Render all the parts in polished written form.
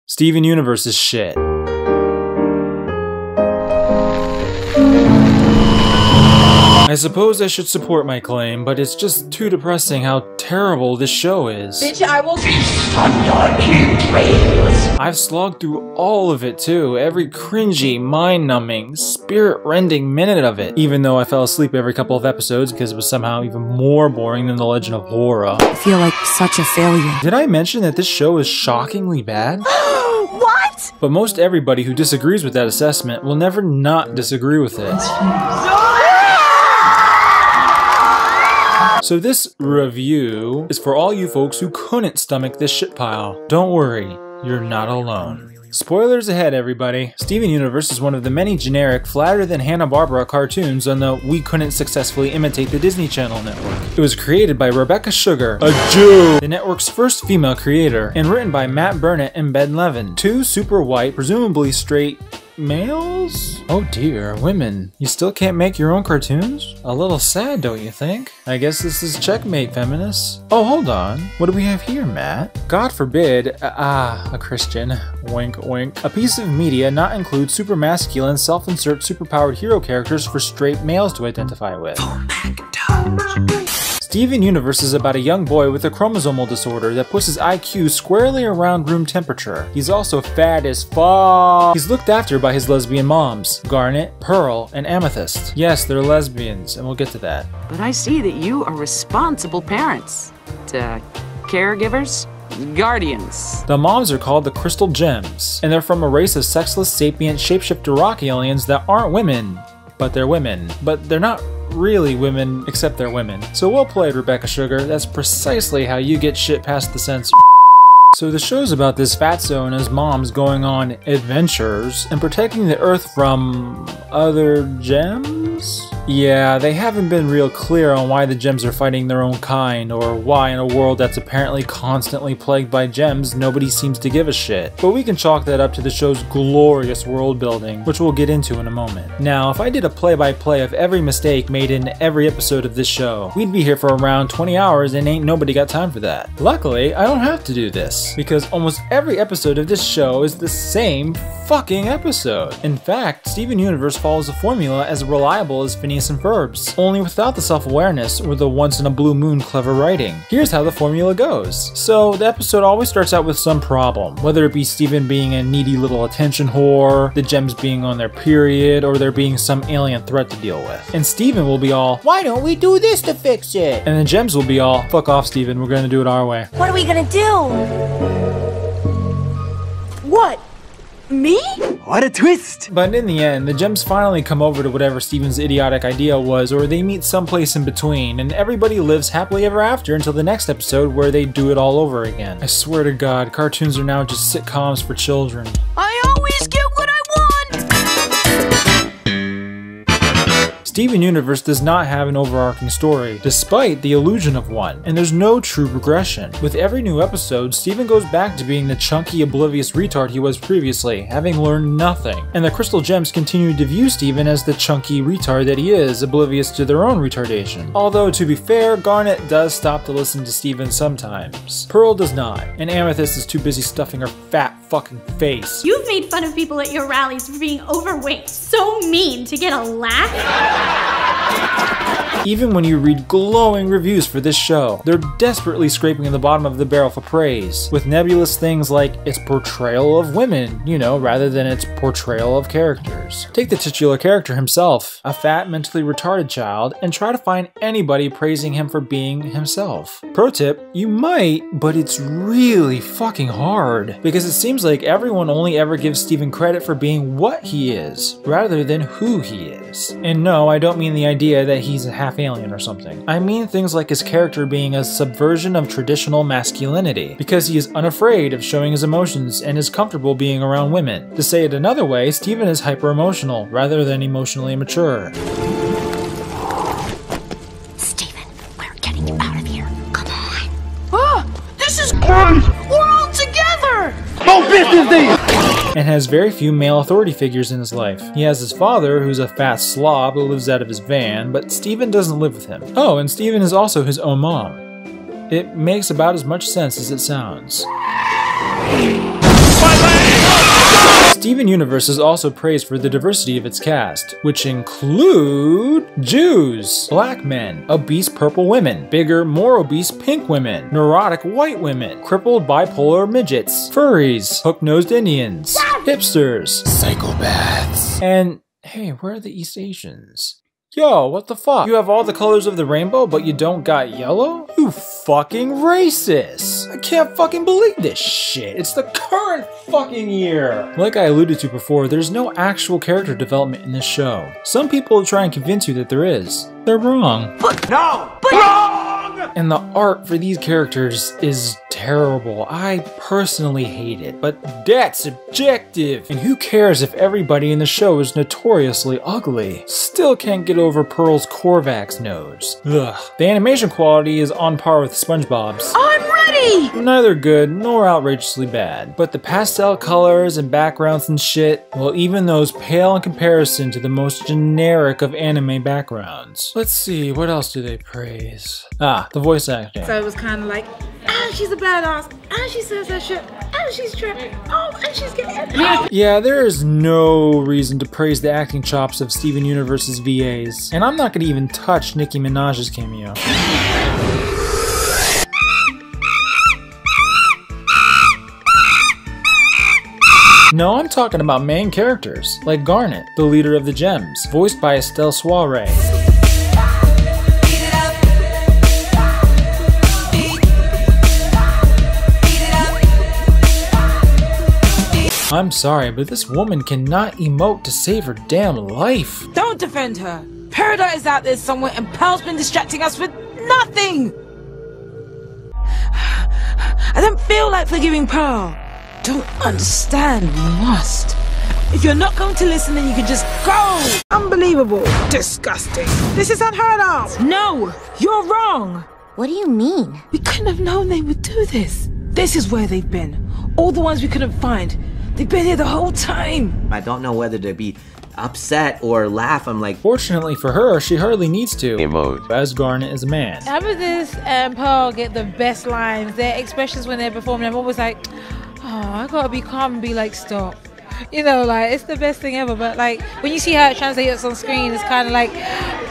Steven Universe is shit. I suppose I should support my claim, but it's just too depressing how terrible this show is. Bitch, I will feast on your entrails. I've slogged through all of it too, every cringy, mind-numbing, spirit-rending minute of it, even though I fell asleep every couple of episodes because it was somehow even more boring than The Legend of Korra. I feel like such a failure. Did I mention that this show is shockingly bad? What? But most everybody who disagrees with that assessment will never not disagree with it. So this review is for all you folks who couldn't stomach this shit pile. Don't worry, you're not alone. Spoilers ahead, everybody. Steven Universe is one of the many generic, flatter than Hanna-Barbera cartoons on the we couldn't successfully imitate the Disney Channel network. It was created by Rebecca Sugar, a Jew, the network's first female creator, and written by Matt Burnett and Ben Levin, two super white, presumably straight males? Oh dear, women. You still can't make your own cartoons? A little sad, don't you think? I guess this is checkmate, feminists. Oh, hold on. What do we have here, Matt? God forbid, a Christian, wink wink, a piece of media not include super masculine, self-insert, superpowered hero characters for straight males to identify with. Steven Universe is about a young boy with a chromosomal disorder that puts his IQ squarely around room temperature. He's also fat as fuck. He's looked after by his lesbian moms, Garnet, Pearl, and Amethyst. Yes, they're lesbians, and we'll get to that. But I see that you are responsible parents. Caregivers? Guardians. The moms are called the Crystal Gems, and they're from a race of sexless, sapient, shapeshifter rock aliens that aren't women. But they're women. But they're not really women, except they're women. So well played, Rebecca Sugar. That's precisely how you get shit past the censor. So the show's about this fatso and his moms going on adventures and protecting the Earth from other gems? Yeah, they haven't been real clear on why the gems are fighting their own kind, or why in a world that's apparently constantly plagued by gems, nobody seems to give a shit. But we can chalk that up to the show's glorious world building, which we'll get into in a moment. Now, if I did a play-by-play of every mistake made in every episode of this show, we'd be here for around 20 hours and ain't nobody got time for that. Luckily, I don't have to do this, because almost every episode of this show is the same fucking episode. In fact, Steven Universe follows a formula as reliable as Phineas and Ferb's, only without the self-awareness or the once-in-a-blue-moon clever writing. Here's how the formula goes. So, the episode always starts out with some problem, whether it be Steven being a needy little attention whore, the gems being on their period, or there being some alien threat to deal with. And Steven will be all, why don't we do this to fix it? And the gems will be all, fuck off Steven, we're gonna do it our way. What are we gonna do? What? Me? What a twist! But in the end, the gems finally come over to whatever Steven's idiotic idea was, or they meet someplace in between, and everybody lives happily ever after until the next episode where they do it all over again. I swear to God, cartoons are now just sitcoms for children. I always get what I want! Steven Universe does not have an overarching story, despite the illusion of one, and there's no true progression. With every new episode, Steven goes back to being the chunky, oblivious retard he was previously, having learned nothing. And the Crystal Gems continue to view Steven as the chunky retard that he is, oblivious to their own retardation. Although, to be fair, Garnet does stop to listen to Steven sometimes. Pearl does not, and Amethyst is too busy stuffing her fat fucking face. You've made fun of people at your rallies for being overweight. So mean to get a laugh. Even when you read glowing reviews for this show, they're desperately scraping the bottom of the barrel for praise, with nebulous things like its portrayal of women, you know, rather than its portrayal of characters. Take the titular character himself, a fat, mentally retarded child, and try to find anybody praising him for being himself. Pro tip, you might, but it's really fucking hard, because it seems like everyone only ever gives Steven credit for being what he is, rather than who he is. And no, I don't mean the idea that he's a half alien or something. I mean things like his character being a subversion of traditional masculinity, because he is unafraid of showing his emotions and is comfortable being around women. To say it another way, Steven is hyper-emotional rather than emotionally mature. Steven, we're getting you out of here. Come on. Ah! This is great! We're all together! No business there! And has very few male authority figures in his life. He has his father, who's a fat slob who lives out of his van, but Steven doesn't live with him. Oh, and Steven is also his own mom. It makes about as much sense as it sounds. My leg! Steven Universe is also praised for the diversity of its cast, which include Jews, black men, obese purple women, bigger, more obese pink women, neurotic white women, crippled bipolar midgets, furries, hook-nosed Indians, hipsters, psychopaths, and hey, where are the East Asians? Yo, what the fuck? You have all the colors of the rainbow, but you don't got yellow? You fucking racist! I can't fucking believe this shit. It's the current fucking year! Like I alluded to before, there's no actual character development in this show. Some people try and convince you that there is. They're wrong. Wrong! And the art for these characters is terrible. I personally hate it, but that's subjective. And who cares if everybody in the show is notoriously ugly? Still can't get over Pearl's Korvac's nose. Ugh. The animation quality is on par with SpongeBob's. I'm ready! Neither good nor outrageously bad. But the pastel colors and backgrounds and shit, well, even those pale in comparison to the most generic of anime backgrounds. Let's see, what else do they praise? Ah, the voice acting. So it was kind of like, ah, she's a badass, and she says that shit, and she's trapped, oh, and she's getting it. Yeah, there is no reason to praise the acting chops of Steven Universe's VAs. And I'm not gonna even touch Nicki Minaj's cameo. No, I'm talking about main characters, like Garnet, the leader of the Gems, voiced by Estelle Soiree. I'm sorry, but this woman cannot emote to save her damn life. Don't defend her. Peridot is out there somewhere, and Pearl's been distracting us with nothing. I don't feel like forgiving Pearl. Don't understand, you must. If you're not going to listen, then you can just go. Unbelievable. Disgusting. This is unheard of. No, you're wrong. What do you mean? We couldn't have known they would do this. This is where they've been. All the ones we couldn't find. They've been here the whole time. I don't know whether to be upset or laugh. I'm like, fortunately for her, she hardly needs to, emote, as Garnet is a man. Amethyst and Pearl get the best lines. Their expressions when they're performing, I'm always like, oh, I gotta be calm and be like, stop. You know, like, it's the best thing ever. But like, when you see how it translates on screen, it's kind of like,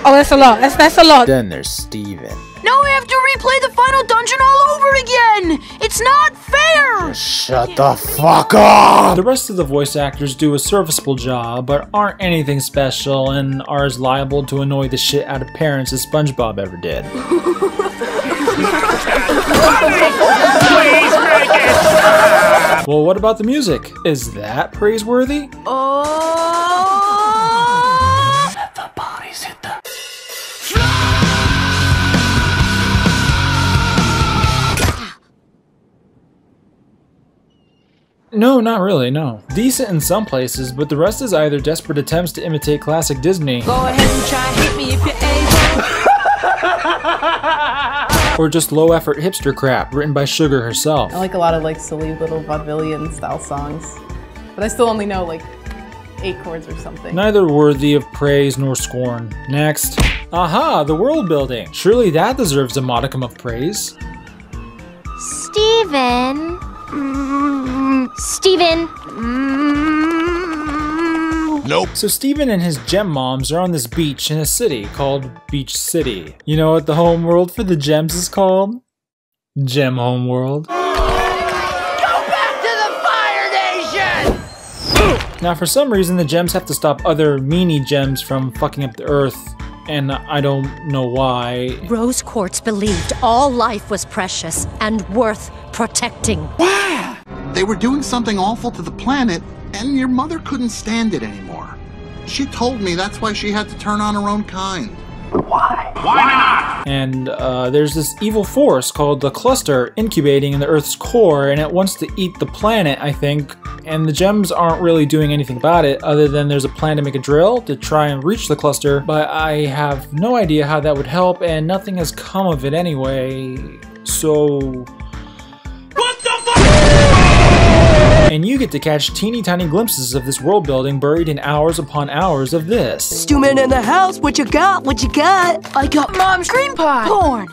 oh, that's a lot. That's a lot. Then there's Steven. Now we have to replay the final dungeon all over again! It's not fair! Shut the fuck up! The rest of the voice actors do a serviceable job, but aren't anything special and are as liable to annoy the shit out of parents as SpongeBob ever did. Well, what about the music? Is that praiseworthy? Let the bodies hit the... No, not really, no. Decent in some places, but the rest is either desperate attempts to imitate classic Disney, Go ahead and try and hit me if you're able. or just low-effort hipster crap written by Sugar herself. I like a lot of like silly little vaudevillian style songs, but I still only know like 8 chords or something. Neither worthy of praise nor scorn. Next. Aha, the world building. Surely that deserves a modicum of praise. Steven. Steven. Nope. So Steven and his gem moms are on this beach in a city called Beach City. You know what the home world for the gems is called? Gem Home World. Go back to the Fire Nation! Now for some reason the gems have to stop other meanie gems from fucking up the earth, and I don't know why. Rose Quartz believed all life was precious and worth protecting. They were doing something awful to the planet, and your mother couldn't stand it anymore. She told me that's why she had to turn on her own kind. Why? Why not? And there's this evil force called the Cluster incubating in the Earth's core, and it wants to eat the planet, I think. And the gems aren't really doing anything about it, other than there's a plan to make a drill to try and reach the Cluster, but I have no idea how that would help, and nothing has come of it anyway, so... And you get to catch teeny tiny glimpses of this world building buried in hours upon hours of this. Stewman in the house, what you got? What you got? I got Mom's cream pie. Porn.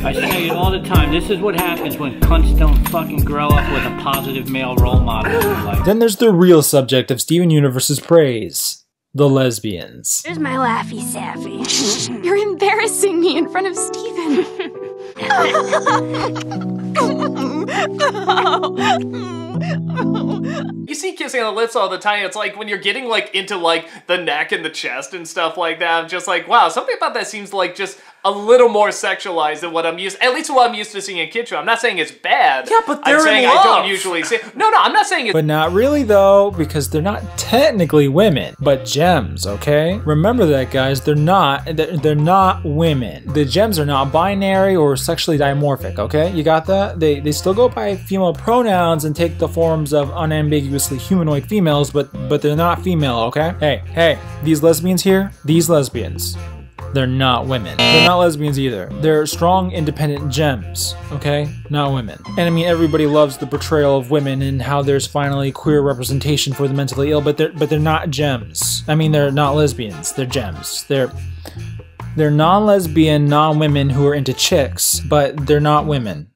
I say it all the time. This is what happens when cunts don't fucking grow up with a positive male role model in their life. Then there's the real subject of Steven Universe's praise. The lesbians. Here's my laffy saffy. You're embarrassing me in front of Steven. You see kissing on the lips all the time. It's like when you're getting like into like the neck and the chest and stuff like that. I'm just like, wow, something about that seems like just a little more sexualized than what I'm used, at least what I'm used to seeing in kid show. I'm not saying it's bad. Yeah, but they're I'm saying in I love. don't usually see. No, I'm not saying it's. But not really though, because they're not technically women, but gems, okay? Remember that, guys, they're not women. The gems are not binary or sexually dimorphic, okay? You got that? They still go by female pronouns and take the forms of unambiguously humanoid females, but they're not female, okay? Hey, these lesbians here, these lesbians, they're not women. They're not lesbians either. They're strong, independent gems, okay? Not women. And I mean, everybody loves the portrayal of women and how there's finally queer representation for the mentally ill, but they're not gems. I mean, they're not lesbians. They're gems. They're non-lesbian, non-women who are into chicks, but they're not women.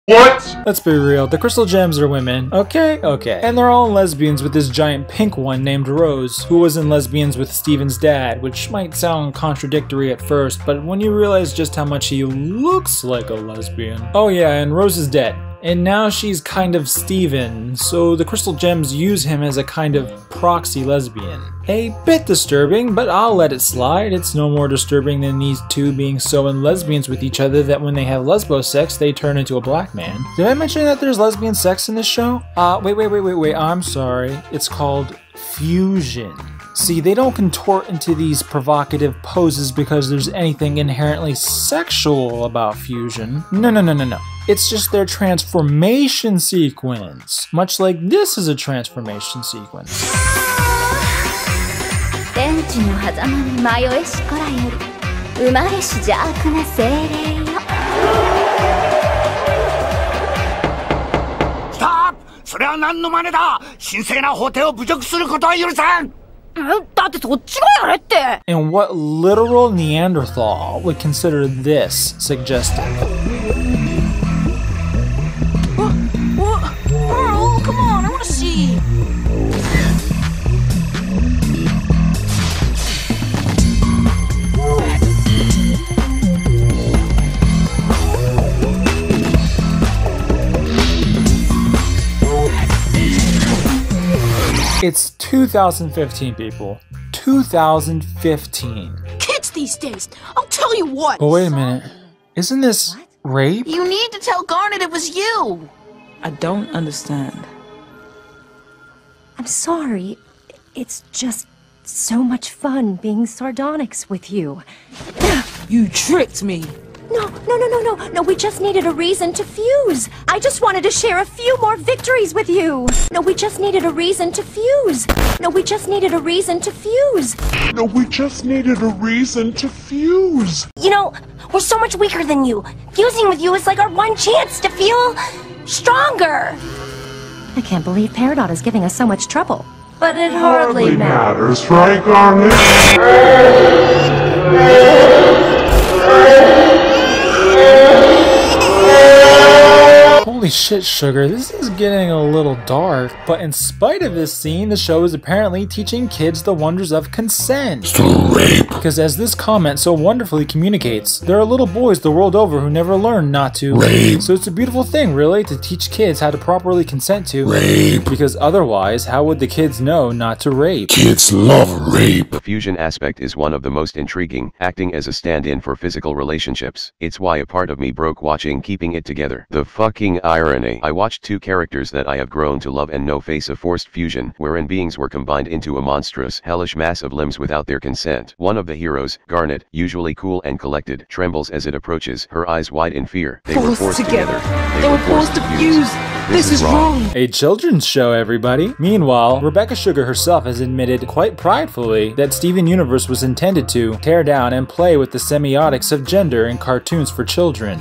What? Let's be real, the crystal gems are women. Okay. And they're all lesbians with this giant pink one named Rose, who was in Lesbians with Steven's dad, which might sound contradictory at first, but when you realize just how much he looks like a lesbian. Oh yeah, and Rose is dead. And now she's kind of Steven, so the crystal gems use him as a kind of proxy lesbian. A bit disturbing, but I'll let it slide. It's no more disturbing than these two being so in lesbians with each other that when they have lesbo sex, they turn into a black man. Did I mention that there's lesbian sex in this show? Wait, I'm sorry. It's called fusion. See, they don't contort into these provocative poses because there's anything inherently sexual about fusion. No. It's just their transformation sequence. Much like this is a transformation sequence. Stop! それは何の真似だ! 神聖な法廷を侮辱することは許さん! だってそっちがやれって! And what literal Neanderthal would consider this suggestive? Oh, come on, I want to see. It's 2015, people. 2015. Kids these days, I'll tell you what. But wait a minute. Isn't this rape? You need to tell Garnet it was you. I don't understand. I'm sorry. It's just so much fun being sardonyx with you. You tricked me. No, we just needed a reason to fuse. I just wanted to share a few more victories with you. No, we just needed a reason to fuse. No, we just needed a reason to fuse. No, we just needed a reason to fuse. You know, we're so much weaker than you. Fusing with you is like our one chance to feel stronger. I can't believe Peridot is giving us so much trouble. But it hardly matters, right, Garnet? Holy shit, Sugar, this is getting a little dark. But in spite of this scene, the show is apparently teaching kids the wonders of consent. Rape. Because as this comment so wonderfully communicates, there are little boys the world over who never learn not to rape. So it's a beautiful thing, really, to teach kids how to properly consent to rape. Because otherwise, how would the kids know not to rape? Kids love rape. The fusion aspect is one of the most intriguing, acting as a stand-in for physical relationships. It's why a part of me broke watching Keeping It Together. The fucking irony. I watched two characters that I have grown to love and know face a forced fusion, wherein beings were combined into a monstrous, hellish mass of limbs without their consent. One of the heroes, Garnet, usually cool and collected, trembles as it approaches, her eyes wide in fear. They were forced together. They were forced to fuse. This is wrong. A children's show, everybody. Meanwhile, Rebecca Sugar herself has admitted quite pridefully that Steven Universe was intended to tear down and play with the semiotics of gender in cartoons for children.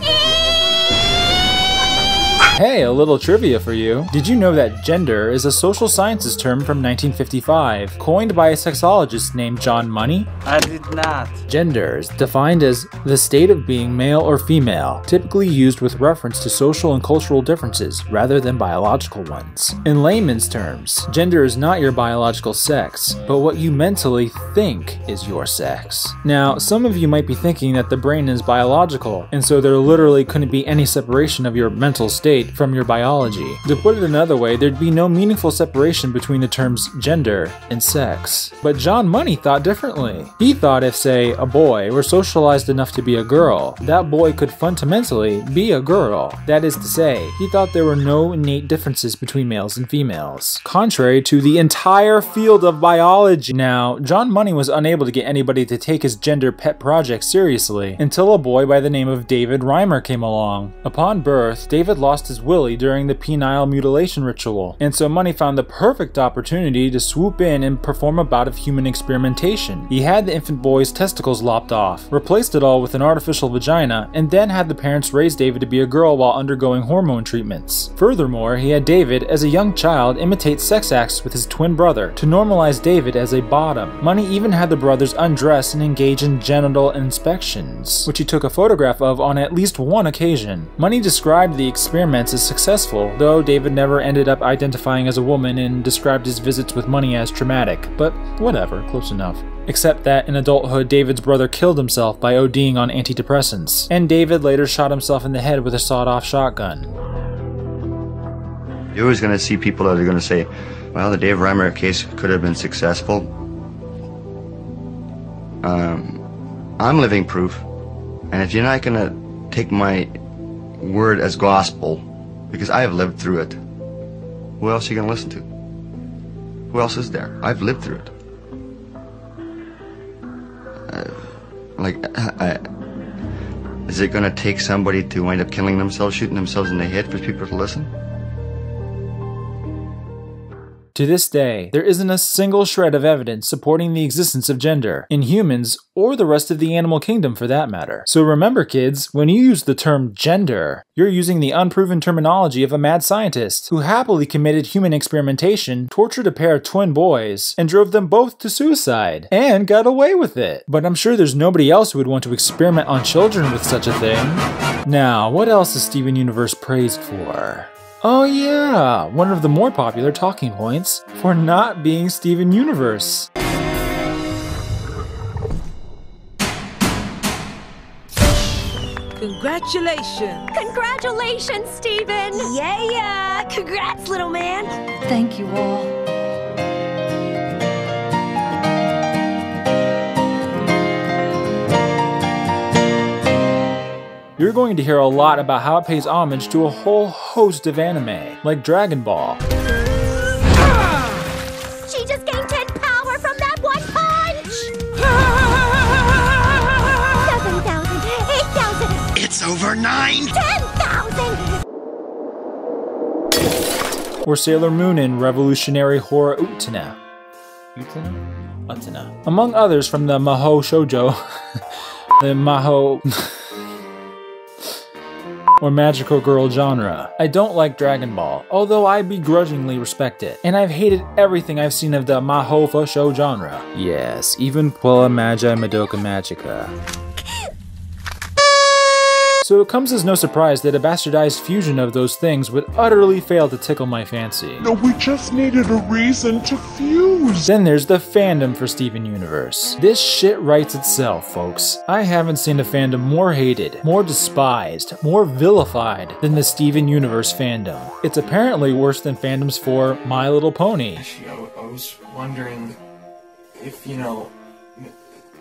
Hey, a little trivia for you. Did you know that gender is a social sciences term from 1955, coined by a sexologist named John Money? I did not. Gender is defined as the state of being male or female, typically used with reference to social and cultural differences rather than biological ones. In layman's terms, gender is not your biological sex, but what you mentally think is your sex. Now, some of you might be thinking that the brain is biological, and so there literally couldn't be any separation of your mental state from your biology. To put it another way, there'd be no meaningful separation between the terms gender and sex. But John Money thought differently. He thought if, say, a boy were socialized enough to be a girl, that boy could fundamentally be a girl. That is to say, he thought there were no innate differences between males and females, contrary to the entire field of biology. Now, John Money was unable to get anybody to take his gender pet project seriously until a boy by the name of David Reimer came along. Upon birth, David lost his willy during the penile mutilation ritual, and so Money found the perfect opportunity to swoop in and perform a bout of human experimentation. He had the infant boy's testicles lopped off, replaced it all with an artificial vagina, and then had the parents raise David to be a girl while undergoing hormone treatments. Furthermore, he had David, as a young child, imitate sex acts with his twin brother to normalize David as a bottom. Money even had the brothers undress and engage in genital inspections, which he took a photograph of on at least one occasion. Money described the experiments as successful, though David never ended up identifying as a woman and described his visits with Money as traumatic. But whatever, close enough. Except that in adulthood, David's brother killed himself by ODing on antidepressants, and David later shot himself in the head with a sawed-off shotgun. You're always going to see people that are going to say, well, the Dave Reimer case could have been successful. I'm living proof, and if you're not going to take my word as gospel, because I have lived through it, who else are you going to listen to? Who else is there? I've lived through it. Is it going to take somebody to wind up killing themselves, shooting themselves in the head for people to listen? To this day, there isn't a single shred of evidence supporting the existence of gender, in humans or the rest of the animal kingdom for that matter. So remember kids, when you use the term gender, you're using the unproven terminology of a mad scientist who happily committed human experimentation, tortured a pair of twin boys, and drove them both to suicide, and got away with it. But I'm sure there's nobody else who would want to experiment on children with such a thing. Now, what else is Steven Universe praised for? Oh yeah, one of the more popular talking points for not being Steven Universe. Congratulations! Congratulations, Steven! Yeah! Congrats, little man! Thank you all. You're going to hear a lot about how it pays homage to a whole host of anime, like Dragon Ball. She just gained 10 power from that one punch! 7,000, 8,000... It's over 9! 10,000! Or Sailor Moon in Revolutionary Horror Utena. Utena? Among others from the Mahou Shoujo, the Mahou... or magical girl genre. I don't like Dragon Ball, although I begrudgingly respect it, and I've hated everything I've seen of the Mahou Shoujo genre. Yes, even Puella Magi Madoka Magica. So it comes as no surprise that a bastardized fusion of those things would utterly fail to tickle my fancy. No, we just needed a reason to fuse. Then there's the fandom for Steven Universe. This shit writes itself, folks. I haven't seen a fandom more hated, more despised, more vilified than the Steven Universe fandom. It's apparently worse than fandoms for My Little Pony. Actually, I was wondering if, you know,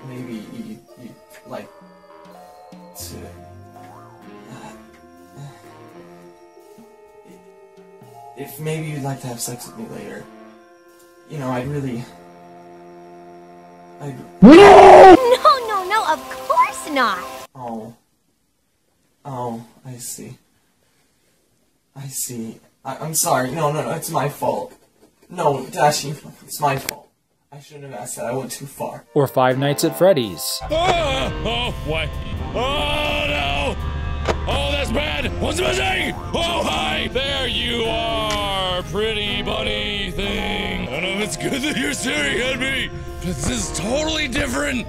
maybe you'd like to... if maybe you'd like to have sex with me later. You know, I'd really... No, of course not! Oh, I see. I'm sorry. No, it's my fault. No, Dashi, it's my fault. I shouldn't have asked that. I went too far. Or Five Nights at Freddy's. Oh, what? Oh, no! Oh, that's bad! What's missing? Oh, hi! There you are, pretty bunny thing. I don't know if it's good that you're staring at me, but this is totally different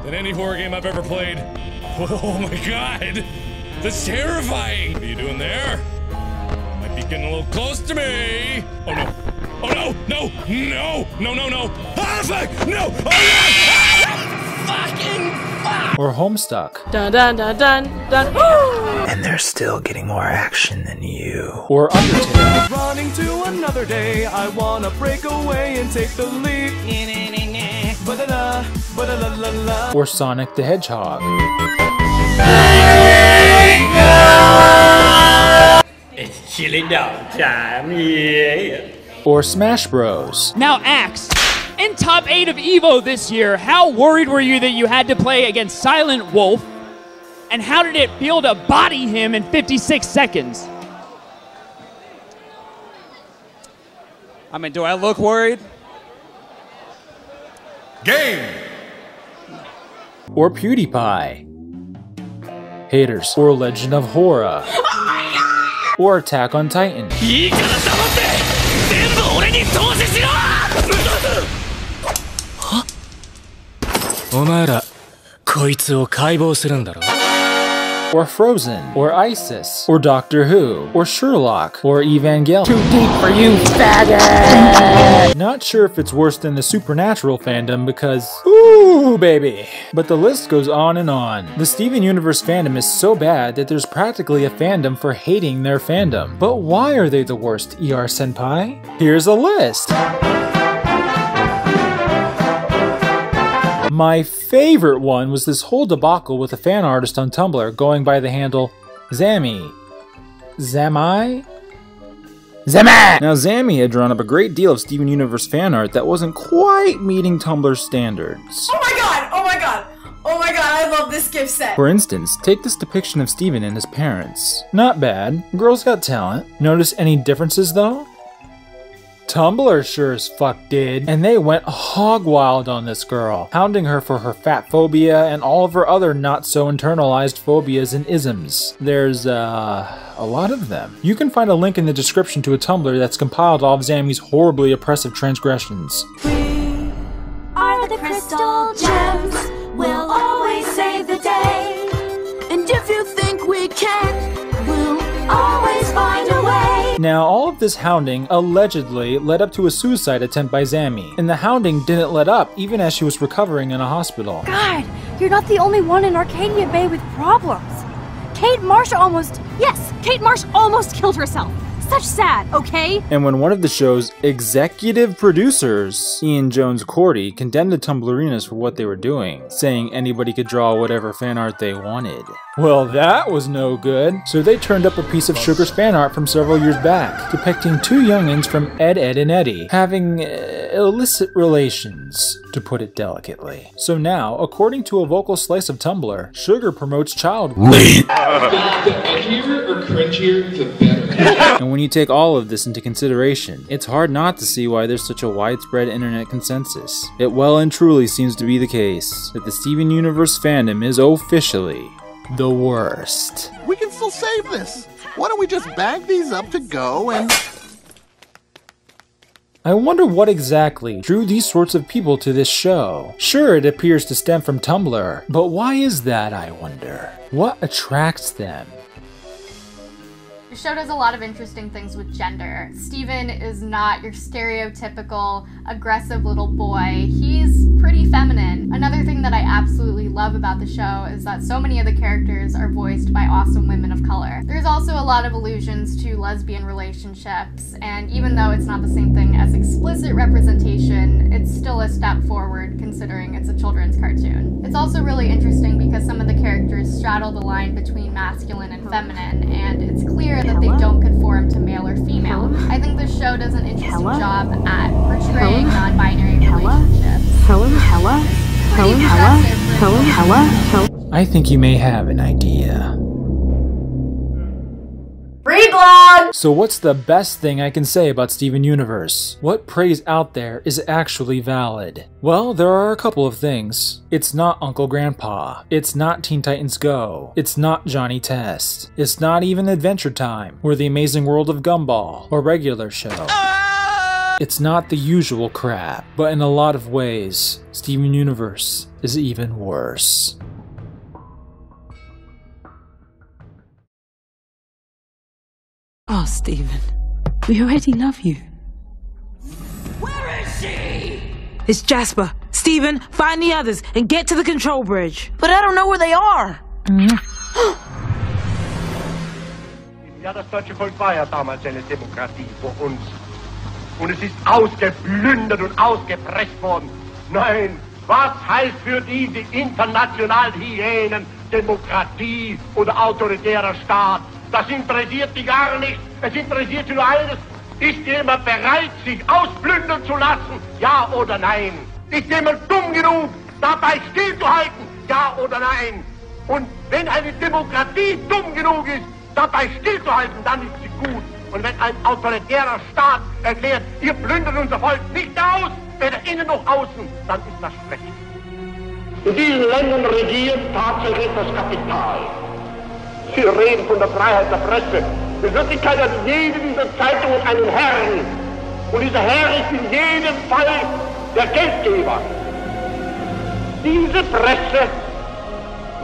than any horror game I've ever played. Oh my god! That's terrifying! What are you doing there? Might be getting a little close to me! Oh no! Oh no! No! No! No! No! No! Ah, fuck! No! Oh no! Ah, fucking fuck! Or Homestuck. Dun dun dun dun dun. And they're still getting more action than you. Or Undertale. Running to another day, I wanna break away and take the leap. Ba-da-da, ba-da-la-la-la. Or Sonic the Hedgehog. It's chilly dog time, yeah. Or Smash Bros. Now, Axe, in top 8 of EVO this year, how worried were you that you had to play against Silent Wolf? And how did it feel to body him in 56 seconds? I mean, do I look worried? Game! Or PewDiePie. Haters. Or Legend of Horror. Or Attack on Titan. Or Frozen, or Isis, or Doctor Who, or Sherlock, or Evangelion. Too deep for you, faggot! Not sure if it's worse than the Supernatural fandom because, ooh, baby. But the list goes on and on. The Steven Universe fandom is so bad that there's practically a fandom for hating their fandom. But why are they the worst, ER Senpai? Here's a list. My favorite one was this whole debacle with a fan artist on Tumblr going by the handle Zammy. Zamai? Zamai! Now Zammy had drawn up a great deal of Steven Universe fan art that wasn't quite meeting Tumblr's standards. Oh my god! Oh my god! Oh my god, I love this gift set! For instance, take this depiction of Steven and his parents. Not bad. Girl's got talent. Notice any differences though? Tumblr sure as fuck did, and they went hog wild on this girl, hounding her for her fat phobia and all of her other not so internalized phobias and isms. There's a lot of them. You can find a link in the description to a Tumblr that's compiled all of Zammy's horribly oppressive transgressions. We are the crystal gems, we'll always save the day. And if you think we can, we'll always find a way. Now, all of this hounding allegedly led up to a suicide attempt by Zammy, and the hounding didn't let up even as she was recovering in a hospital. God, you're not the only one in Arcadia Bay with problems. Kate Marsh almost killed herself. Such sad, okay? And when one of the show's executive producers, Ian Jones-Cordy, condemned the Tumblrinas for what they were doing, saying anybody could draw whatever fan art they wanted. Well, that was no good. So they turned up a piece of Sugar's fan art from several years back, depicting two youngins from Ed, Ed, and Eddie having illicit relations, to put it delicately. So now, according to a vocal slice of Tumblr, Sugar promotes child rape. The edgier or cringier, the better. And when you take all of this into consideration, it's hard not to see why there's such a widespread internet consensus. It well and truly seems to be the case that the Steven Universe fandom is officially the worst. We can still save this. Why don't we just bag these up to go and... I wonder what exactly drew these sorts of people to this show. Sure, it appears to stem from Tumblr, but why is that, I wonder? What attracts them? The show does a lot of interesting things with gender. Steven is not your stereotypical aggressive little boy. He's pretty feminine. Another thing that I absolutely love about the show is that so many of the characters are voiced by awesome women of color. There's also a lot of allusions to lesbian relationships, and even though it's not the same thing as explicit representation, it's still a step forward considering it's a children's cartoon. It's also really interesting because some of the characters straddle the line between masculine and feminine, and it's clear that they don't conform to male or female. I think this show does an interesting job at portraying non-binary relationships. I think you may have an idea. Read monologue! So what's the best thing I can say about Steven Universe? What praise out there is actually valid? Well, there are a couple of things. It's not Uncle Grandpa. It's not Teen Titans Go. It's not Johnny Test. It's not even Adventure Time, or The Amazing World of Gumball, or Regular Show. It's not the usual crap, but in a lot of ways, Steven Universe is even worse. Oh, Steven, we already love you. Where is she? It's Jasper. Steven, find the others and get to the control bridge. But I don't know where they are. Ja, das deutsche Volk war ja damals eine Demokratie vor uns. Und es ist ausgeplündert und ausgepresst worden. Nein, was heißt für diese internationalen Hyänen Demokratie oder autoritärer Staat? Das interessiert die gar nicht. Es interessiert sie nur eines. Ist jemand bereit, sich ausplündern zu lassen? Ja oder nein? Ist jemand dumm genug, dabei stillzuhalten? Ja oder nein? Und wenn eine Demokratie dumm genug ist, dabei stillzuhalten, dann ist sie gut. Und wenn ein autoritärer Staat erklärt, ihr plündert unser Volk nicht aus, weder innen noch außen, dann ist das schlecht. In diesen Ländern regiert tatsächlich das Kapital. Sie reden von der Freiheit der Presse. In Wirklichkeit hat jede dieser Zeitungen einen Herrn. Und dieser Herr ist in jedem Fall der Geldgeber. Diese Presse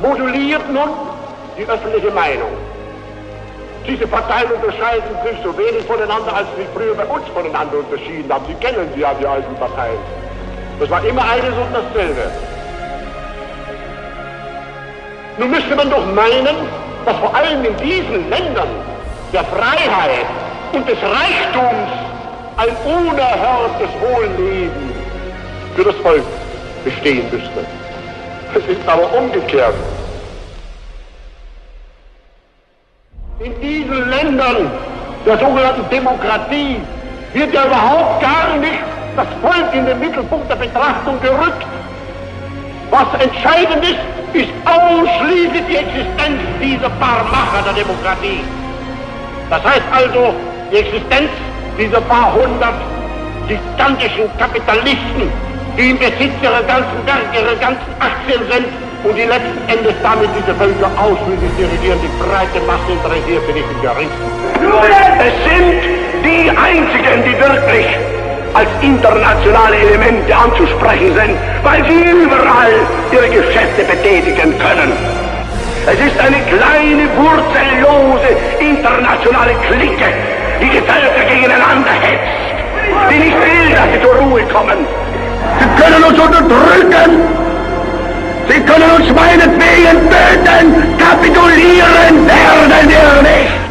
moduliert nun die öffentliche Meinung. Diese Parteien unterscheiden sich so wenig voneinander, als sie früher bei uns voneinander unterschieden haben. Sie kennen sie ja, die alten Parteien. Das war immer eines und dasselbe. Nun müsste man doch meinen, dass vor allem in diesen Ländern der Freiheit und des Reichtums ein unerhörtes Wohlleben für das Volk bestehen müsste. Es ist aber umgekehrt. In diesen Ländern der sogenannten Demokratie wird ja überhaupt gar nicht das Volk in den Mittelpunkt der Betrachtung gerückt. Was entscheidend ist, ist ausschließlich die Existenz dieser paar Macher der Demokratie. Das heißt also, die Existenz dieser paar hundert gigantischen Kapitalisten, die im Besitz ihrer ganzen Werke, ihrer ganzen Aktien sind und die letzten Endes damit diese Völker ausschließlich dirigieren. Die breite Masse interessiert sie nicht im geringsten. Es sind die Einzigen, die wirklich als internationale Elemente anzusprechen sind, weil sie überall ihre Geschäfte betätigen können. Es ist eine kleine, wurzellose, internationale Clique, die die Völker gegeneinander hetzt, die nicht will, dass sie zur Ruhe kommen. Sie können uns unterdrücken! Sie können uns meinetwegen töten! Kapitulieren werden wir nicht!